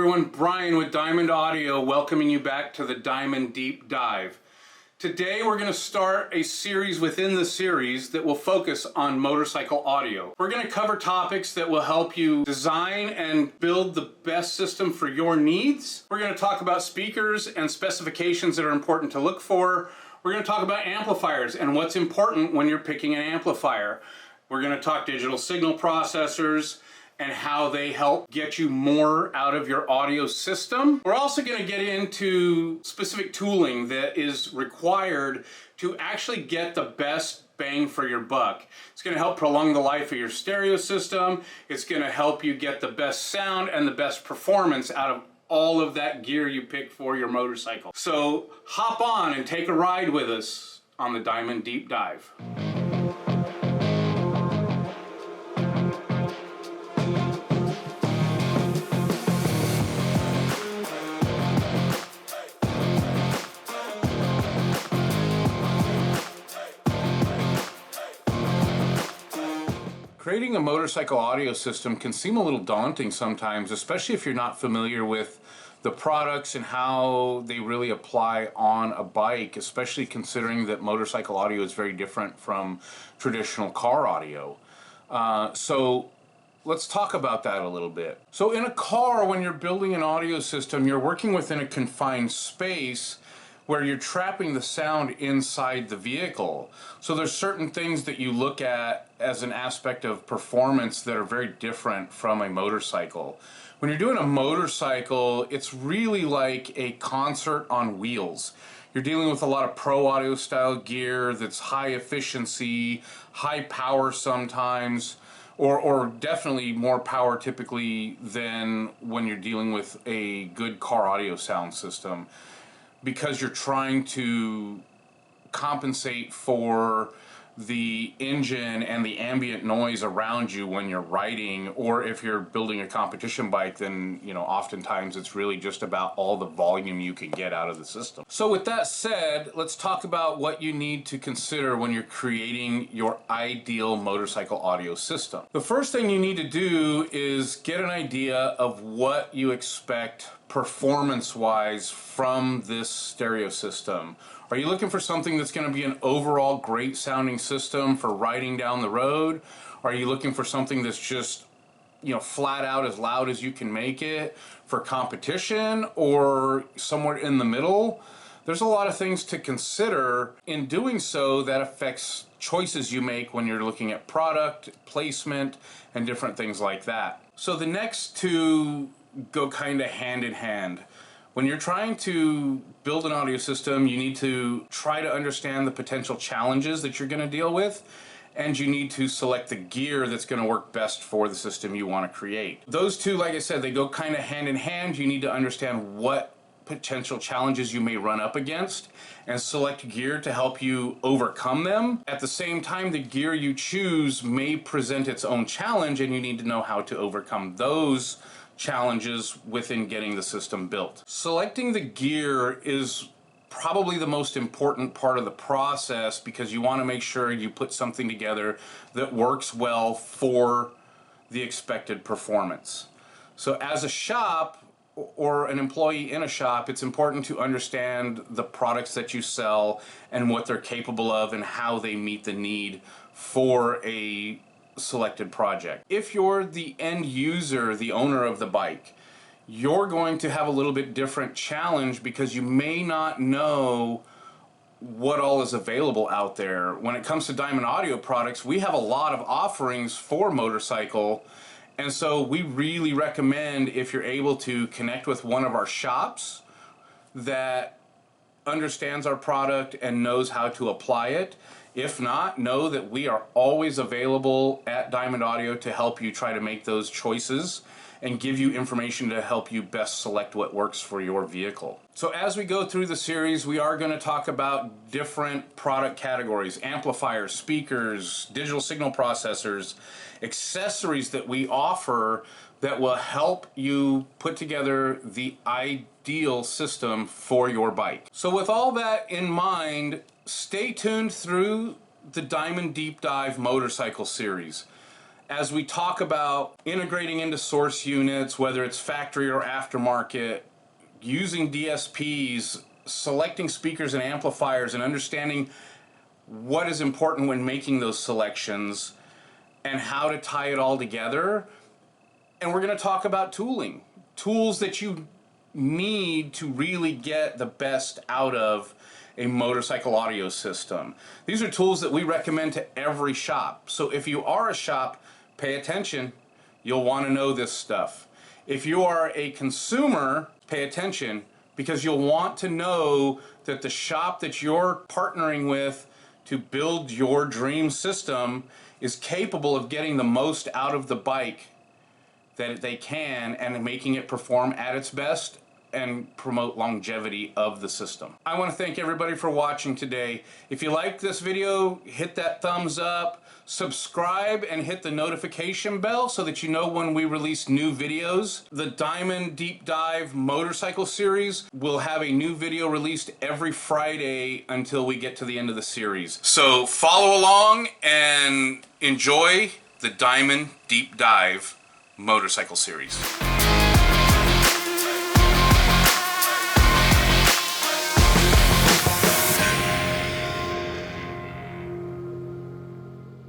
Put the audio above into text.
everyone, Brian with Diamond Audio welcoming you back to the Diamond Deep Dive. Today we're going to start a series within the series that will focus on motorcycle audio. We're going to cover topics that will help you design and build the best system for your needs. We're going to talk about speakers and specifications that are important to look for. We're going to talk about amplifiers and what's important when you're picking an amplifier. We're going to talk digital signal processors and how they help get you more out of your audio system. We're also going to get into specific tooling that is required to actually get the best bang for your buck. It's going to help prolong the life of your stereo system. It's going to help you get the best sound and the best performance out of all of that gear you pick for your motorcycle. So hop on and take a ride with us on the Diamond Deep Dive. Creating a motorcycle audio system can seem a little daunting sometimes, especially if you're not familiar with the products and how they really apply on a bike, especially considering that motorcycle audio is very different from traditional car audio. So let's talk about that a little bit. So in a car, when you're building an audio system, you're working within a confined space where you're trapping the sound inside the vehicle. So there's certain things that you look at as an aspect of performance that are very different from a motorcycle. When you're doing a motorcycle, it's really like a concert on wheels. You're dealing with a lot of pro audio style gear that's high efficiency, high power sometimes, or definitely more power typically than when you're dealing with a good car audio sound system, because you're trying to compensate for the engine and the ambient noise around you when you're riding, or if you're building a competition bike, then oftentimes it's really just about all the volume you can get out of the system. So with that said, let's talk about what you need to consider when you're creating your ideal motorcycle audio system. The first thing you need to do is get an idea of what you expect performance-wise from this stereo system. Are you looking for something that's going to be an overall great sounding system for riding down the road? Are you looking for something that's just, flat out as loud as you can make it for competition, or somewhere in the middle? There's a lot of things to consider in doing so that affects choices you make when you're looking at product placement and different things like that. So the next two go kind of hand in hand. When you're trying to build an audio system, you need to try to understand the potential challenges that you're going to deal with, and you need to select the gear that's going to work best for the system you want to create. Those two, like I said, they go kind of hand in hand. You need to understand what potential challenges you may run up against and select gear to help you overcome them. At the same time, the gear you choose may present its own challenge, and you need to know how to overcome those challenges within getting the system built. Selecting the gear is probably the most important part of the process, because you want to make sure you put something together that works well for the expected performance. So as a shop or an employee in a shop, it's important to understand the products that you sell and what they're capable of and how they meet the need for a selected project. If you're the end user, the owner of the bike, you're going to have a little bit different challenge, because you may not know what all is available out there. When it comes to Diamond Audio products, we have a lot of offerings for motorcycle, and so we really recommend, if you're able to, connect with one of our shops that understands our product and knows how to apply it. If not, know that we are always available at Diamond Audio to help you try to make those choices and give you information to help you best select what works for your vehicle. So as we go through the series, we are going to talk about different product categories: amplifiers, speakers, digital signal processors, accessories that we offer that will help you put together the ideal system for your bike. So with all that in mind, stay tuned through the Diamond Deep Dive motorcycle series. as we talk about integrating into source units, whether it's factory or aftermarket, using DSPs, selecting speakers and amplifiers, and understanding what is important when making those selections and how to tie it all together. And we're going to talk about tooling. Tools that you need to really get the best out of a motorcycle audio system. These are tools that we recommend to every shop. So if you are a shop, pay attention. You'll want to know this stuff. If you are a consumer, pay attention, because you'll want to know that the shop that you're partnering with to build your dream system is capable of getting the most out of the bike that they can and making it perform at its best and promote longevity of the system. I want to thank everybody for watching today. If you like this video, hit that thumbs up, subscribe, and hit the notification bell so that you know when we release new videos. The Diamond Deep Dive Motorcycle Series will have a new video released every Friday until we get to the end of the series. So follow along and enjoy the Diamond Deep Dive Motorcycle Series.